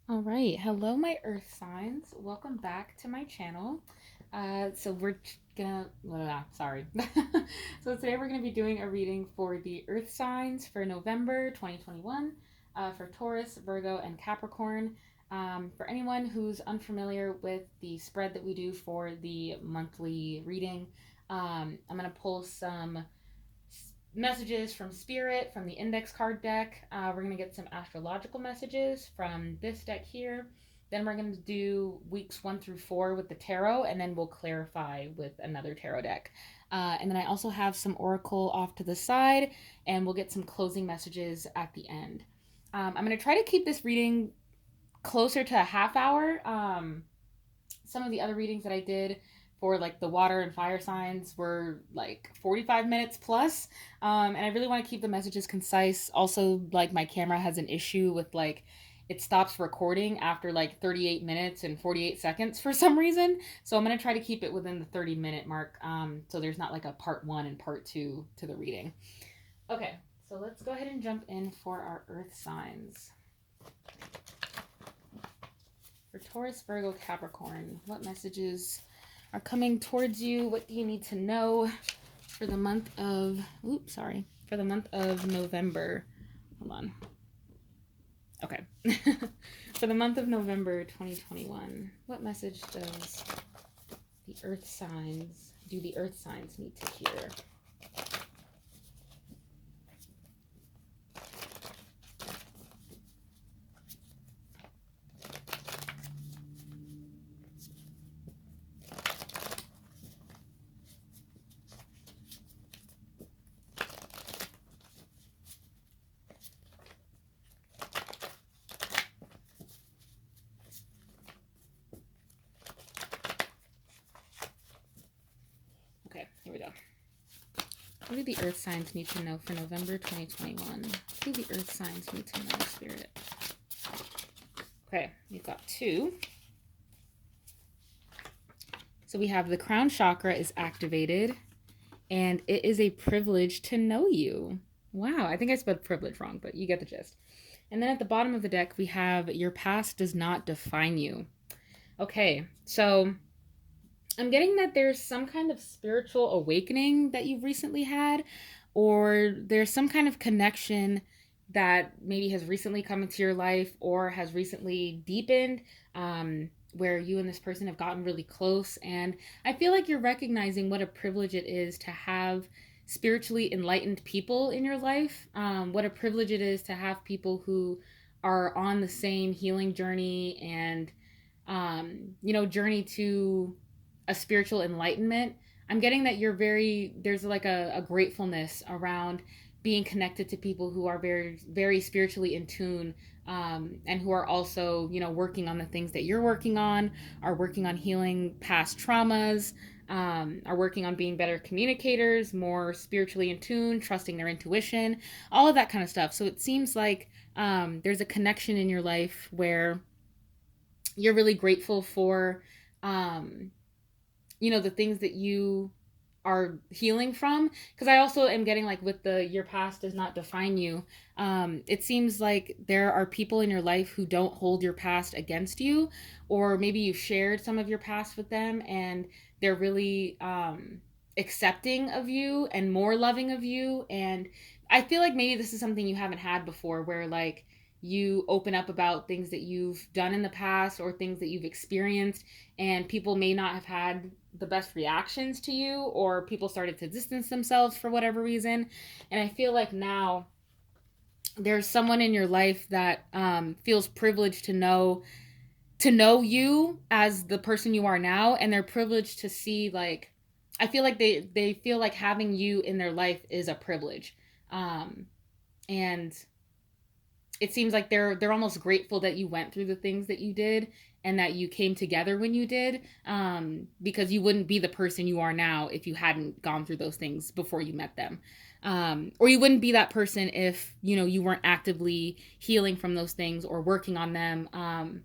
All right, hello, my earth signs. Welcome back to my channel. So we're gonna, sorry. So today we're gonna be doing a reading for the earth signs for November 2021, for Taurus, Virgo, and Capricorn. For anyone who's unfamiliar with the spread that we do for the monthly reading, I'm gonna pull some messages from Spirit from the index card deck. We're going to get some astrological messages from this deck here. Then we're going to do weeks 1 through 4 with the tarot, and then we'll clarify with another tarot deck. And then I also have some oracle off to the side, and we'll get some closing messages at the end. I'm going to try to keep this reading closer to a half hour. Some of the other readings that I did for like the water and fire signs were like 45 minutes plus. And I really want to keep the messages concise. Also, like my camera has an issue with like it stops recording after like 38 minutes and 48 seconds for some reason. So I'm going to try to keep it within the 30-minute mark, so there's not like a part one and part two to the reading. Okay, so let's go ahead and jump in for our earth signs. For Taurus, Virgo, Capricorn, what messages are coming towards you? What do you need to know for the month of, for the month of November? Hold on. Okay. For the month of November 2021, what message does the earth signs, do the earth signs need to hear? Okay, here we go. What do the earth signs need to know for November 2021? What do the earth signs need to know, Spirit? Okay, we've got two. So we have the crown chakra is activated, and it is a privilege to know you. Wow, I think I spelled privilege wrong, but you get the gist. And then at the bottom of the deck, we have your past does not define you. Okay, so I'm getting that there's some kind of spiritual awakening that you've recently had, or there's some kind of connection that maybe has recently come into your life or has recently deepened, where you and this person have gotten really close. And I feel like you're recognizing what a privilege it is to have spiritually enlightened people in your life, what a privilege it is to have people who are on the same healing journey and, journey to a spiritual enlightenment. I'm getting that there's like a gratefulness around being connected to people who are very, very spiritually in tune, and who are also, working on the things that you're working on, are working on healing past traumas, are working on being better communicators, more spiritually in tune, trusting their intuition, all of that kind of stuff. So it seems like there's a connection in your life where you're really grateful for, um, the things that you are healing from. Because I also am getting like with the your past does not define you. It seems like there are people in your life who don't hold your past against you, or maybe you shared some of your past with them and they're really accepting of you and more loving of you. And I feel like maybe this is something you haven't had before, where like you open up about things that you've done in the past or things that you've experienced, and people may not have had the best reactions to you, or people started to distance themselves for whatever reason. And I feel like now there's someone in your life that feels privileged to know you as the person you are now, and they're privileged to see, like, I feel like they feel like having you in their life is a privilege. And it seems like they're almost grateful that you went through the things that you did and that you came together when you did, because you wouldn't be the person you are now if you hadn't gone through those things before you met them, or you wouldn't be that person if you weren't actively healing from those things or working on them,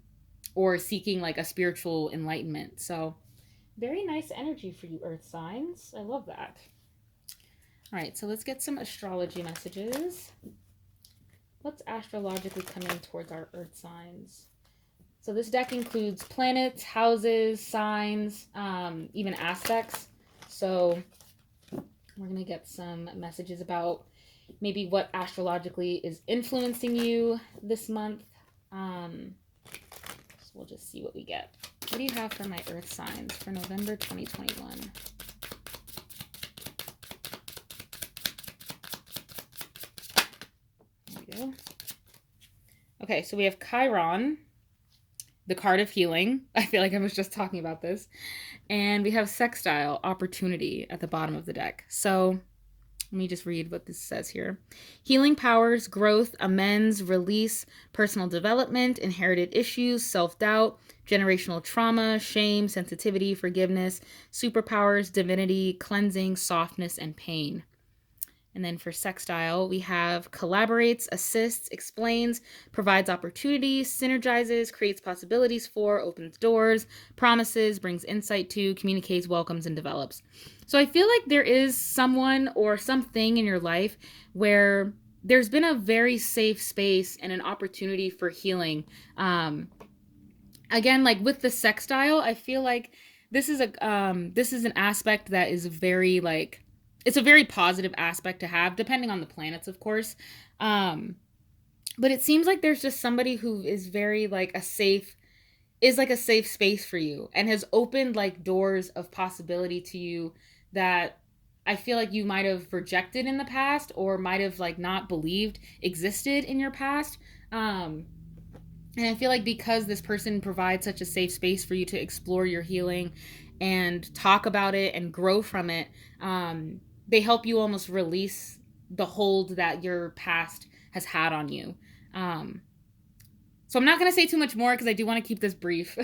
or seeking like a spiritual enlightenment. So very nice energy for you, earth signs. I love that. All right, so let's get some astrology messages. What's astrologically coming towards our earth signs So this deck includes planets, houses, signs, even aspects. So we're going to get some messages about maybe what astrologically is influencing you this month. So we'll just see what we get. What do you have for my earth signs for November 2021? There we go. Okay, so we have Chiron, the card of healing. I feel like I was just talking about this. And we have sextile, opportunity, at the bottom of the deck. So let me just read what this says here. Healing powers, growth, amends, release, personal development, inherited issues, self-doubt, generational trauma, shame, sensitivity, forgiveness, superpowers, divinity, cleansing, softness, and pain. And then for sextile, we have collaborates, assists, explains, provides opportunities, synergizes, creates possibilities for, opens doors, promises, brings insight to, communicates, welcomes, and develops. So I feel like there is someone or something in your life where there's been a very safe space and an opportunity for healing. Again, like with the sextile, I feel like this is an aspect that is very like, it's a very positive aspect to have, depending on the planets, of course. But it seems like there's just somebody who is very like a safe space for you and has opened like doors of possibility to you that I feel like you might have rejected in the past or might have like not believed existed in your past. And I feel like because this person provides such a safe space for you to explore your healing and talk about it and grow from it, they help you almost release the hold that your past has had on you. So I'm not going to say too much more because I do want to keep this brief.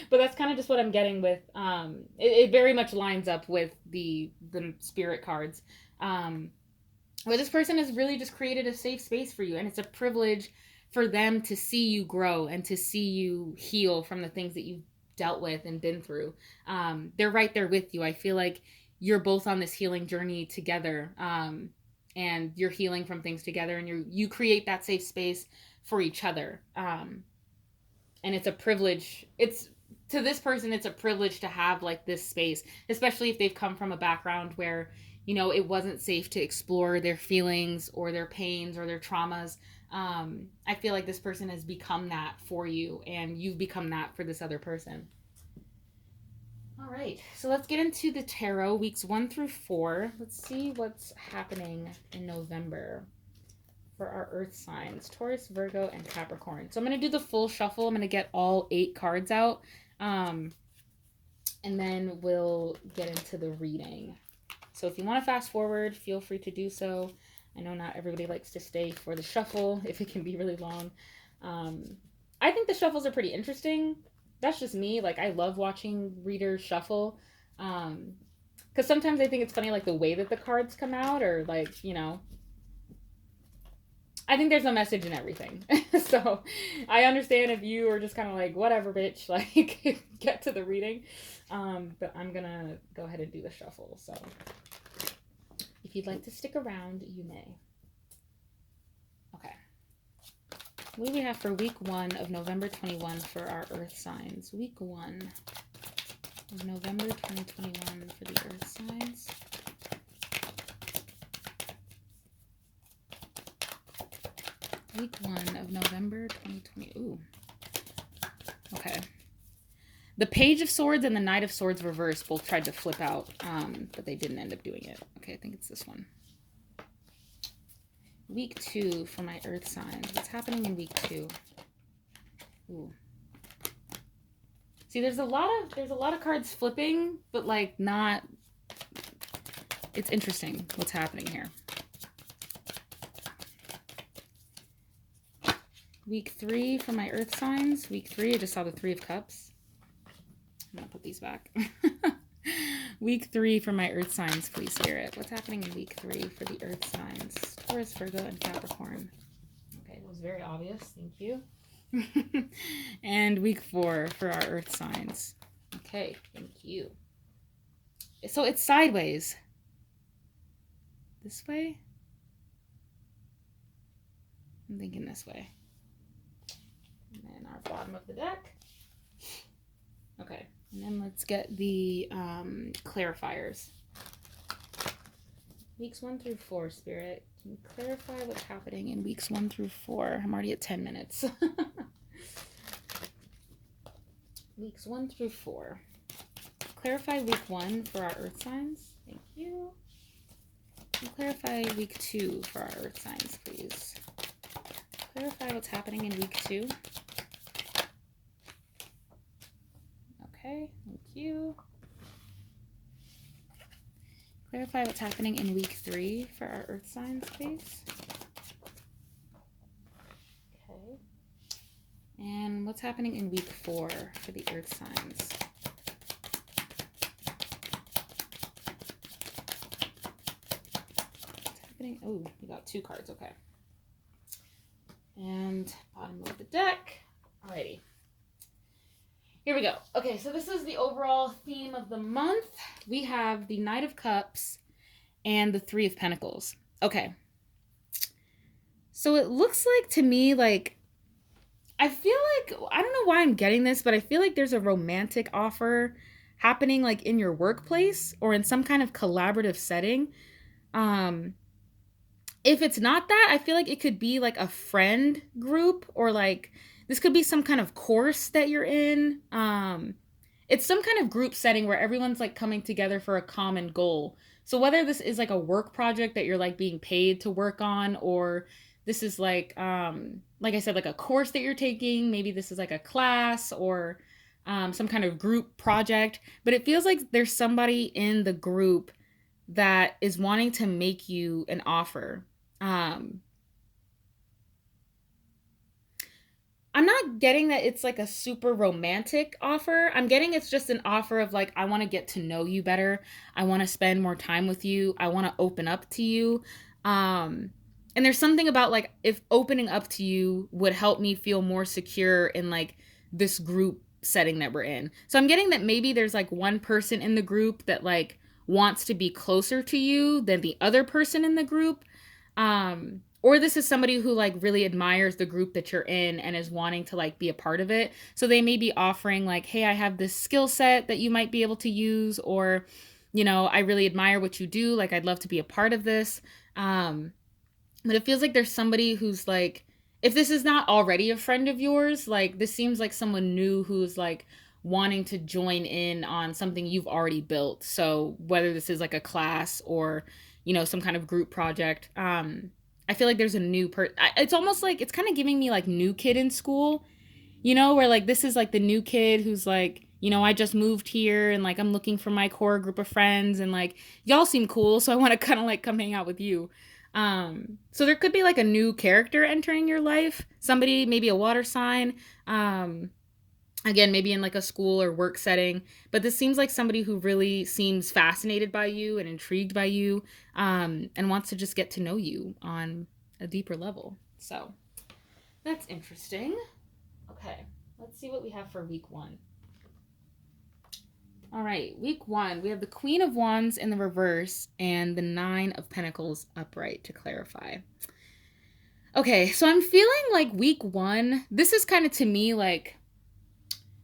But that's kind of just what I'm getting with. It very much lines up with the spirit cards. Where this person has really just created a safe space for you. And it's a privilege for them to see you grow and to see you heal from the things that you've dealt with and been through. They're right there with you. I feel like you're both on this healing journey together, and you're healing from things together, and you create that safe space for each other. And it's a privilege. To this person, it's a privilege to have like this space, especially if they've come from a background where, it wasn't safe to explore their feelings or their pains or their traumas. I feel like this person has become that for you, and you've become that for this other person. All right, so let's get into the tarot, weeks 1 through 4. Let's see what's happening in November for our earth signs, Taurus, Virgo, and Capricorn. So I'm going to do the full shuffle. I'm going to get all 8 cards out, and then we'll get into the reading. So if you want to fast forward, feel free to do so. I know not everybody likes to stay for the shuffle if it can be really long. I think the shuffles are pretty interesting. That's just me. Like, I love watching readers shuffle. Because sometimes I think it's funny, like, the way that the cards come out, or, like, I think there's a message in everything. So I understand if you are just kind of like, whatever, bitch, like, get to the reading. But I'm going to go ahead and do the shuffle. So if you'd like to stick around, you may. Okay. What do we have for week 1 of November 21 for our earth signs? Week 1 of November 2021 for the earth signs. Week 1 of November 2020. Ooh. Okay. The Page of Swords and the Knight of Swords reversed both tried to flip out, but they didn't end up doing it. Okay, I think it's this one. Week 2 for my earth signs. What's happening in week 2? Ooh. See, there's a lot of cards flipping, but like not. It's interesting what's happening here. Week 3 for my earth signs. Week 3, I just saw the 3 of Cups. I'm gonna put these back. Week 3 for my earth signs, please, Spirit. What's happening in week 3 for the earth signs? Taurus, Virgo, and Capricorn. Okay, that was very obvious. Thank you. And week 4 for our earth signs. Okay, thank you. So it's sideways. This way? I'm thinking this way. And then our bottom of the deck. Okay, and then let's get the clarifiers. Weeks 1 through 4, Spirit. Can you clarify what's happening in weeks 1 through 4? I'm already at 10 minutes. Weeks 1 through 4. Clarify week 1 for our earth signs. Thank you. And clarify week 2 for our earth signs, please. Clarify what's happening in week 2. Okay, thank you. Clarify what's happening in week 3 for our earth signs, please. Okay. And what's happening in week 4 for the earth signs? What's happening? Oh, we got 2 cards. Okay. And bottom of the deck. Alrighty. Here we go. Okay, so this is the overall theme of the month. We have the Knight of Cups and the Three of Pentacles. Okay. So it looks like to me, like, I feel like, I don't know why I'm getting this, but I feel like there's a romantic offer happening like in your workplace or in some kind of collaborative setting. If it's not that, I feel like it could be like a friend group, or like this could be some kind of course that you're in. It's some kind of group setting where everyone's like coming together for a common goal. So whether this is like a work project that you're like being paid to work on, or this is like I said, like a course that you're taking, maybe this is like a class or some kind of group project, but it feels like there's somebody in the group that is wanting to make you an offer. I'm not getting that it's like a super romantic offer. I'm getting it's just an offer of like, I want to get to know you better. I want to spend more time with you. I want to open up to you. And there's something about like, if opening up to you would help me feel more secure in like this group setting that we're in. So I'm getting that maybe there's like one person in the group that like wants to be closer to you than the other person in the group. Or this is somebody who like really admires the group that you're in and is wanting to like be a part of it. So they may be offering like, hey, I have this skill set that you might be able to use, or, you know, I really admire what you do. Like, I'd love to be a part of this. But it feels like there's somebody who's like, if this is not already a friend of yours, like this seems like someone new who's like wanting to join in on something you've already built. So whether this is like a class or, you know, some kind of group project, I feel like there's a new it's almost like it's kind of giving me like new kid in school, you know, where like this is like the new kid who's like, you know, I just moved here and like I'm looking for my core group of friends and like y'all seem cool, so I want to kind of like come hang out with you. So there could be like a new character entering your life, somebody, maybe a water sign, again, maybe in like a school or work setting, but this seems like somebody who really seems fascinated by you and intrigued by you, and wants to just get to know you on a deeper level. So that's interesting. Okay, let's see what we have for week 1. All right, week 1, we have the Queen of Wands in the reverse and the 9 of Pentacles upright to clarify. Okay, so I'm feeling like week 1, this is kind of to me like,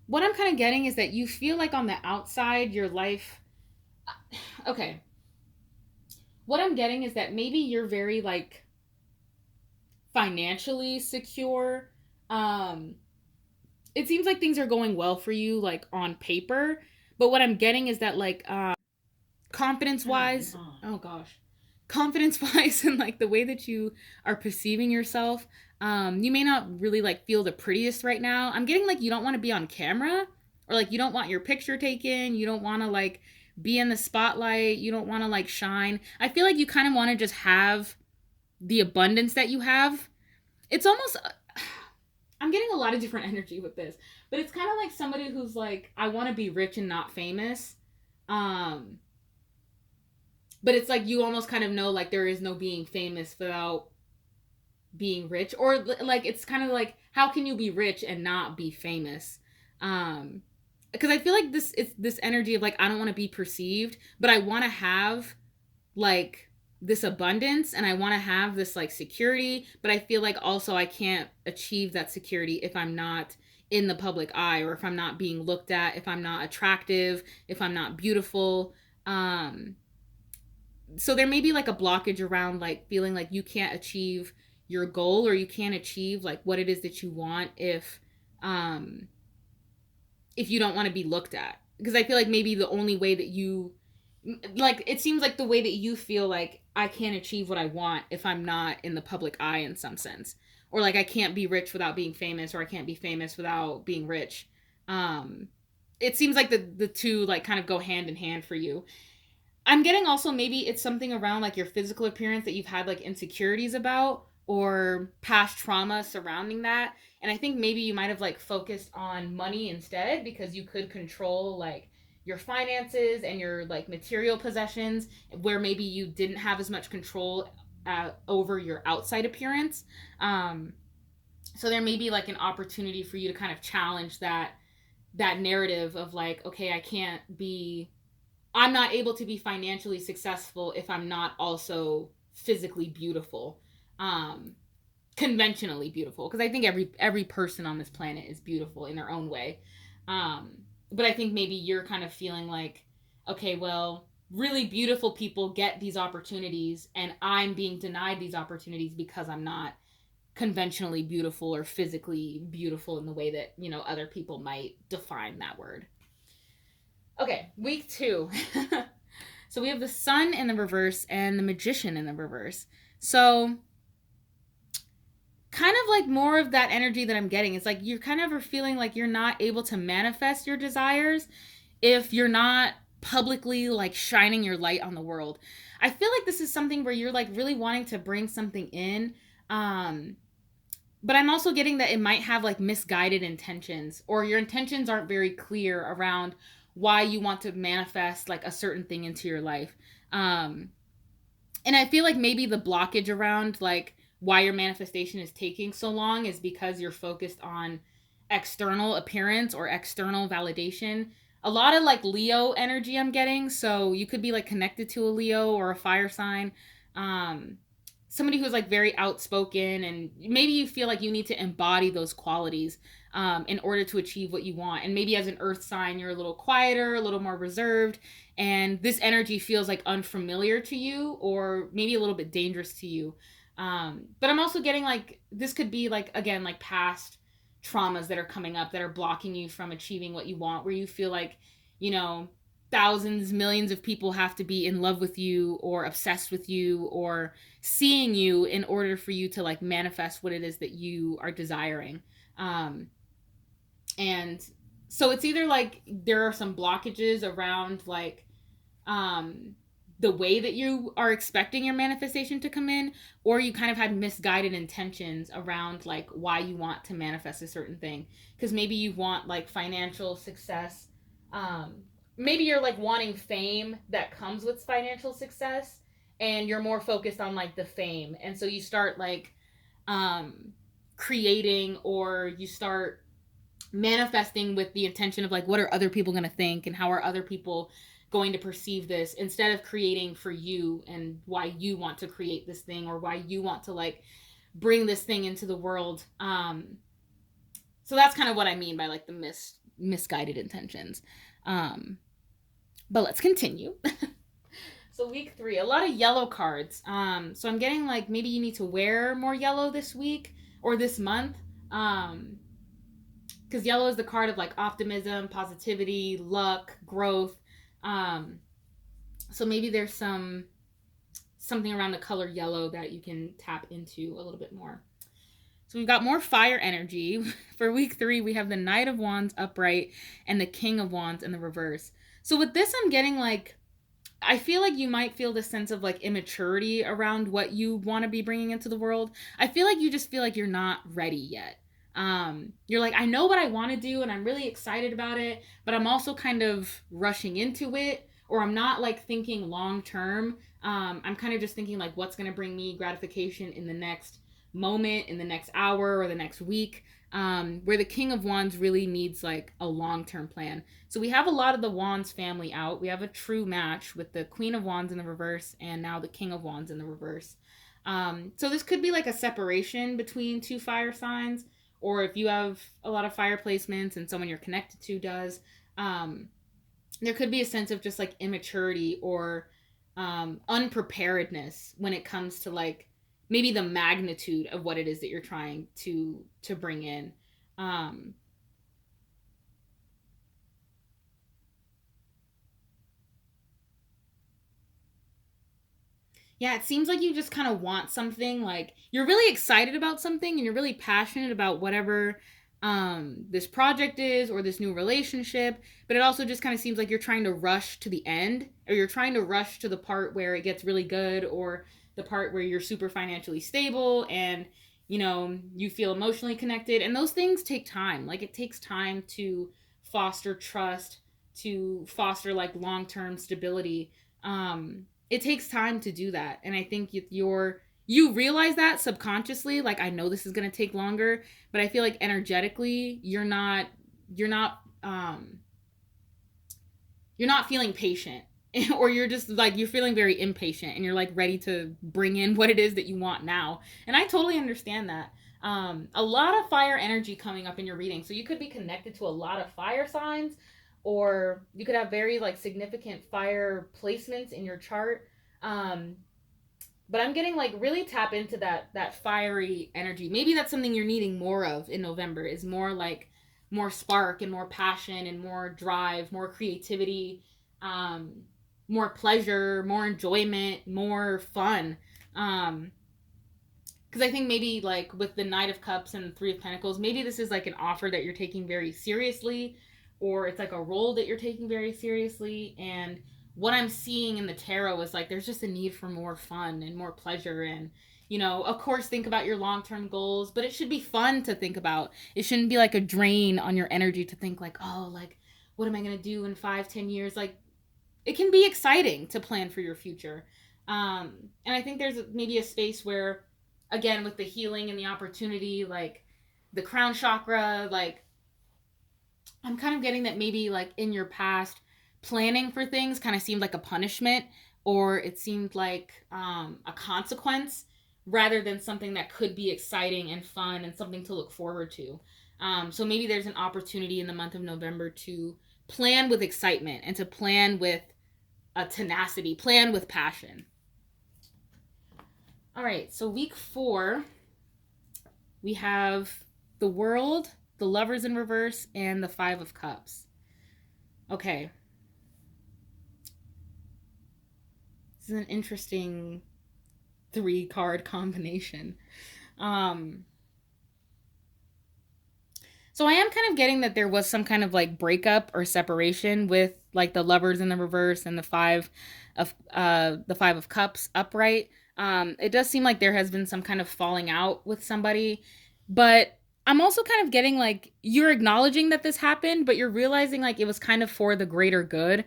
what I'm kind of getting is that you feel like on the outside, your life, okay. What I'm getting is that maybe you're very like financially secure. It seems like things are going well for you, like on paper. But what I'm getting is that like confidence wise, oh gosh, confidence wise and like the way that you are perceiving yourself, you may not really like feel the prettiest right now. I'm getting like you don't want to be on camera, or like you don't want your picture taken. You don't want to like be in the spotlight. You don't want to like shine. I feel like you kind of want to just have the abundance that you have. It's almost, I'm getting a lot of different energy with this, but it's kind of like somebody who's like, I want to be rich and not famous. But it's like you almost kind of know like there is no being famous without being rich, or like it's kind of like, how can you be rich and not be famous? Because I feel like it's this energy of like, I don't want to be perceived, but I want to have like this abundance and I want to have this like security, but I feel like also I can't achieve that security if I'm not in the public eye, or if I'm not being looked at, if I'm not attractive, if I'm not beautiful. Um so there may be like a blockage around like feeling like you can't achieve your goal, or you can't achieve like what it is that you want um if you don't want to be looked at, because I feel like maybe the only way that you like, it seems like the way that you feel like I can't achieve what I want if I'm not in the public eye in some sense, or like I can't be rich without being famous, or I can't be famous without being rich. um it seems like the two like kind of go hand in hand for you. I'm getting also maybe it's something around like your physical appearance that you've had like insecurities about, or past trauma surrounding that. And I think maybe you might have like focused on money instead, because you could control like your finances and your like material possessions, where maybe you didn't have as much control over your outside appearance. Um, so there may be like an opportunity for you to kind of challenge that narrative of like, okay, I'm not able to be financially successful if I'm not also physically beautiful, um, conventionally beautiful. Because I think every person on this planet is beautiful in their own way. Um, but I think maybe you're kind of feeling like, okay, well, really beautiful people get these opportunities, and I'm being denied these opportunities because I'm not conventionally beautiful or physically beautiful in the way that other people might define that word. Okay, week 2. So we have the Sun in the reverse and the Magician in the reverse. So kind of like more of that energy that I'm getting. It's like you're kind of feeling like you're not able to manifest your desires if you're not publicly like shining your light on the world. I feel like this is something where you're like really wanting to bring something in. But I'm also getting that it might have like misguided intentions, or your intentions aren't very clear around why you want to manifest like a certain thing into your life. Um, and I feel like maybe the blockage around like why your manifestation is taking so long is because you're focused on external appearance or external validation. A lot of like Leo energy I'm getting, so you could be like connected to a Leo or a fire sign. Um, Somebody who's like very outspoken, and maybe you feel like you need to embody those qualities in order to achieve what you want. And maybe as an earth sign, you're a little quieter, a little more reserved, and this energy feels like unfamiliar to you, or maybe a little bit dangerous to you. But I'm also getting like this could be like, again, like past traumas that are coming up that are blocking you from achieving what you want, where you feel like, you know, thousands, millions of people have to be in love with you or obsessed with you or seeing you in order for you to like manifest what it is that you are desiring. And so it's either like there are some blockages around like the way that you are expecting your manifestation to come in, or you kind of had misguided intentions around like why you want to manifest a certain thing, because maybe you want like financial success. Maybe you're like wanting fame that comes with financial success, and you're more focused on like the fame, and so you start like creating, or you start manifesting with the intention of like, what are other people going to think, and how are other people going to perceive this, instead of creating for you and why you want to create this thing, or why you want to like bring this thing into the world. So that's kind of what I mean by like the misguided intentions. But let's continue. So week 3, a lot of yellow cards. So I'm getting like maybe you need to wear more yellow this week or this month. Because yellow is the card of like optimism, positivity, luck, growth. So maybe there's something around the color yellow that you can tap into a little bit more. So we've got more fire energy. For week 3, we have the Knight of Wands upright and the King of Wands in the reverse. So with this, I'm getting like, I feel like you might feel this sense of like immaturity around what you want to be bringing into the world. I feel like you just feel like you're not ready yet. You're like, I know what I want to do and I'm really excited about it, but I'm also kind of rushing into it, or I'm not like thinking long term. I'm kind of just thinking like, what's going to bring me gratification in the next moment, in the next hour, or the next week. where the King of Wands really needs like a long-term plan. So we have a lot of the Wands family out. We have a true match with the Queen of Wands in the reverse and now the King of Wands in the reverse. So this could be like a separation between two fire signs, or if you have a lot of fire placements and someone you're connected to does, um, there could be a sense of just like immaturity or unpreparedness when it comes to like maybe the magnitude of what it is that you're trying to bring in. Um, Yeah, it seems like you just kind of want something. Like you're really excited about something and you're really passionate about whatever this project is or this new relationship, but it also just kind of seems like you're trying to rush to the end, or you're trying to rush to the part where it gets really good, or the part where you're super financially stable and you feel emotionally connected, and those things take time. Like it takes time to foster trust, to foster like long-term stability. It takes time to do that, and I think you realize that subconsciously, like I know this is going to take longer, but I feel like energetically um you're not feeling patient or you're just like you're feeling very impatient and you're like ready to bring in what it is that you want now, and I totally understand that. A lot of fire energy coming up in your reading, so you could be connected to a lot of fire signs, or you could have very like significant fire placements in your chart. um but I'm getting like really tap into that fiery energy. Maybe that's something you're needing more of in November, is more like more spark and more passion and more drive, more creativity, um, more pleasure, more enjoyment, more fun. Um, because I think maybe like with the Knight of Cups and the Three of Pentacles, maybe this is like an offer that you're taking very seriously, or it's like a role that you're taking very seriously. And what I'm seeing in the tarot is like there's just a need for more fun and more pleasure. And, of course, think about your long term goals, but it should be fun to think about. It shouldn't be like a drain on your energy to think like, oh, like, what am I going to do in 5, 10 years? Like, it can be exciting to plan for your future. And I think there's maybe a space where, again, with the healing and the opportunity, like the crown chakra, like I'm kind of getting that maybe like in your past, planning for things kind of seemed like a punishment, or it seemed like a consequence rather than something that could be exciting and fun and something to look forward to. So maybe there's an opportunity in the month of November to plan with excitement and to plan with a tenacity, plan with passion. All right, so week 4, we have the World, the Lovers in reverse, and the Five of Cups. Okay. This is an interesting 3-card combination. So I am kind of getting that there was some kind of like breakup or separation with like the Lovers in the reverse and the Five of Cups upright. It does seem like there has been some kind of falling out with somebody, but I'm also kind of getting like you're acknowledging that this happened, but you're realizing like it was kind of for the greater good,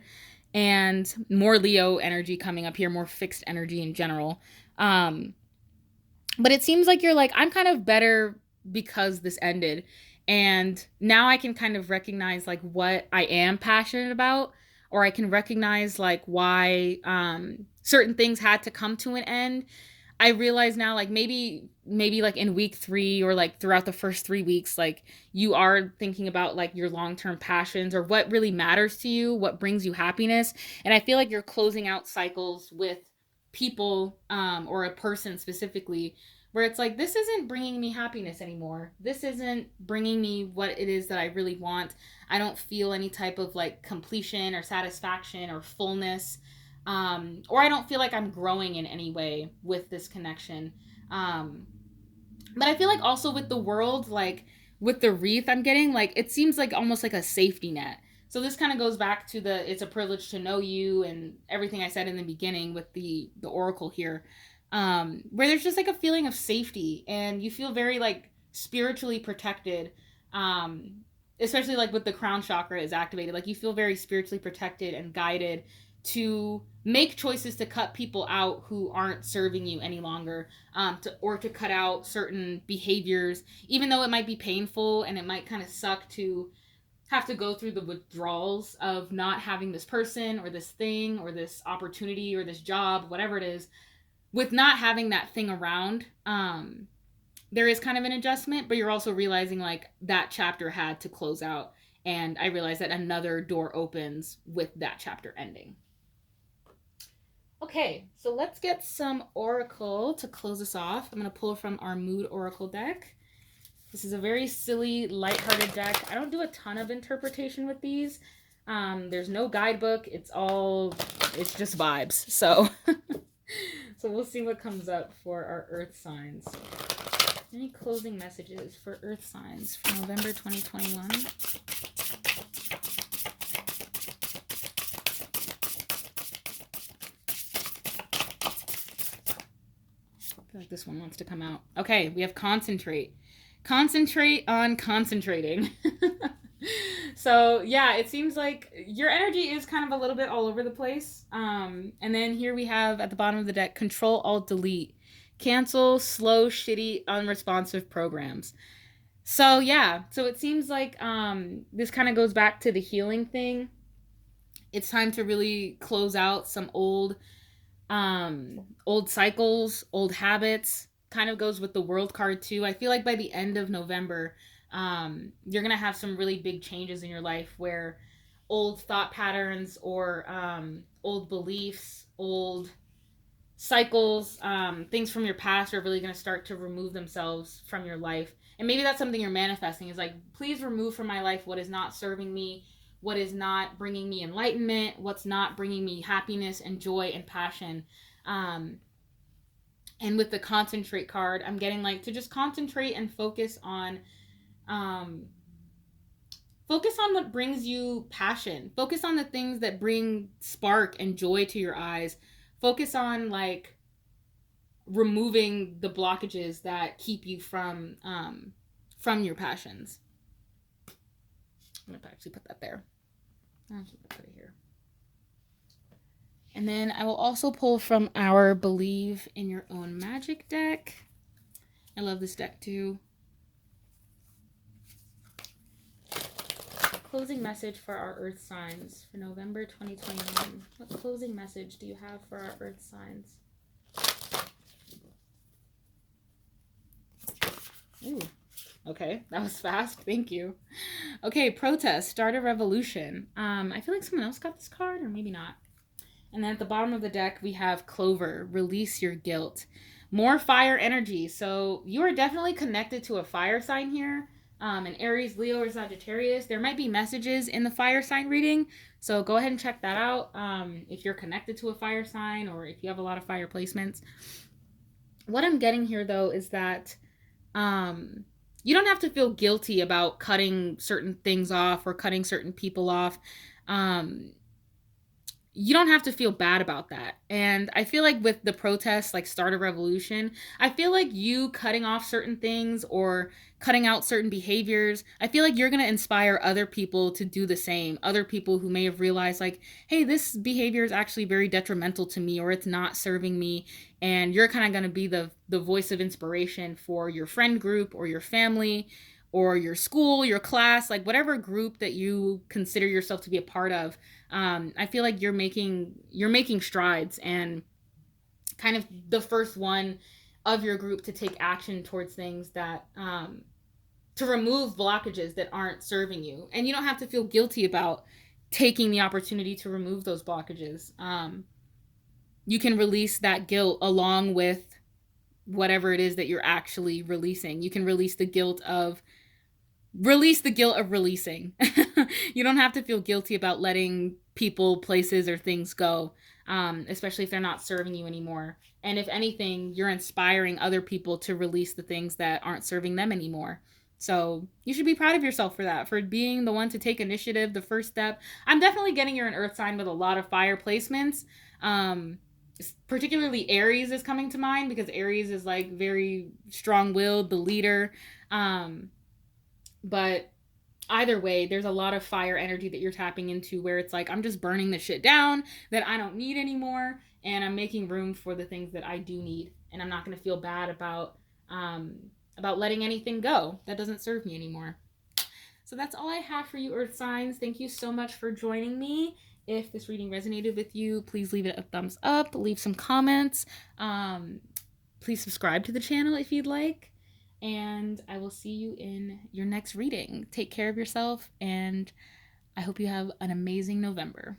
and more Leo energy coming up here, more fixed energy in general. Um, but it seems like you're like, I'm kind of better because this ended. And now I can kind of recognize like what I am passionate about, or I can recognize like why certain things had to come to an end. I realize now, like maybe like in week 3 or like throughout the first 3 weeks, like you are thinking about like your long-term passions or what really matters to you, what brings you happiness. And I feel like you're closing out cycles with people, or a person specifically, where it's like, this isn't bringing me happiness anymore. This isn't bringing me what it is that I really want. I don't feel any type of like completion or satisfaction or fullness, or I don't feel like I'm growing in any way with this connection. Um, but I feel like also with the World, like with the wreath I'm getting, like it seems like almost like a safety net. So this kind of goes back to the it's a privilege to know you and everything I said in the beginning with the oracle here, where there's just like a feeling of safety and you feel very like spiritually protected, especially like with the crown chakra is activated, like you feel very spiritually protected and guided to make choices to cut people out who aren't serving you any longer, or to cut out certain behaviors, even though it might be painful and it might kind of suck to have to go through the withdrawals of not having this person or this thing or this opportunity or this job, whatever it is. With not having that thing around, there is kind of an adjustment, but you're also realizing like that chapter had to close out. And I realized that another door opens with that chapter ending. Okay, so let's get some oracle to close us off. I'm going to pull from our mood oracle deck. This is a very silly, lighthearted deck. I don't do a ton of interpretation with these. There's no guidebook. It's just vibes. So, so we'll see what comes up for our earth signs. Any closing messages for earth signs for November 2021? I feel like this one wants to come out. Okay, we have concentrate. Concentrate on concentrating. So yeah, it seems like your energy is kind of a little bit all over the place. And then here we have at the bottom of the deck, Control Alt Delete. Cancel slow, shitty, unresponsive programs. So yeah, so it seems like this kind of goes back to the healing thing. It's time to really close out some old cycles, old habits. Kind of goes with the world card too. I feel like by the end of November, you're gonna have some really big changes in your life where old thought patterns or old beliefs, old cycles, things from your past are really going to start to remove themselves from your life. And maybe that's something you're manifesting, is like, please remove from my life what is not serving me, what is not bringing me enlightenment, what's not bringing me happiness and joy and passion. And with the concentrate card, I'm getting like to just concentrate and focus on what brings you passion. Focus on the things that bring spark and joy to your eyes. Focus on like removing the blockages that keep you from your passions. I'm gonna actually put that there. I should put it here. And then I will also pull from our Believe in Your Own Magic deck. I love this deck too. Closing message for our earth signs for November 2021. What closing message do you have for our earth signs? Ooh, okay, that was fast. Thank you. Okay, protest, start a revolution. I feel like someone else got this card, or maybe not. And then at the bottom of the deck, we have Clover, release your guilt. More fire energy. So you are definitely connected to a fire sign here. An Aries, Leo, or Sagittarius. There might be messages in the fire sign reading. So go ahead and check that out if you're connected to a fire sign or if you have a lot of fire placements. What I'm getting here, though, is that you don't have to feel guilty about cutting certain things off or cutting certain people off. You don't have to feel bad about that. And I feel like with the protests, like start a revolution, I feel like you cutting off certain things or cutting out certain behaviors, I feel like you're going to inspire other people to do the same. Other people who may have realized like, hey, this behavior is actually very detrimental to me or it's not serving me. And you're kind of going to be the voice of inspiration for your friend group or your family or your school, your class, like whatever group that you consider yourself to be a part of. I feel like you're making strides and kind of the first one of your group to take action towards things that to remove blockages that aren't serving you. And you don't have to feel guilty about taking the opportunity to remove those blockages. You can release that guilt along with whatever it is that you're actually releasing. You can release the guilt of releasing. You don't have to feel guilty about letting people, places, or things go, especially if they're not serving you anymore. And if anything, you're inspiring other people to release the things that aren't serving them anymore. So you should be proud of yourself for that, for being the one to take initiative, the first step. I'm definitely getting you're an earth sign with a lot of fire placements. Particularly Aries is coming to mind because Aries is like very strong-willed, the leader. But either way, there's a lot of fire energy that you're tapping into where it's like, I'm just burning the shit down that I don't need anymore. And I'm making room for the things that I do need. And I'm not going to feel bad about letting anything go that doesn't serve me anymore. So that's all I have for you, Earth signs. Thank you so much for joining me. If this reading resonated with you, please leave it a thumbs up, leave some comments. Please subscribe to the channel if you'd like. And I will see you in your next reading. Take care of yourself, and I hope you have an amazing November.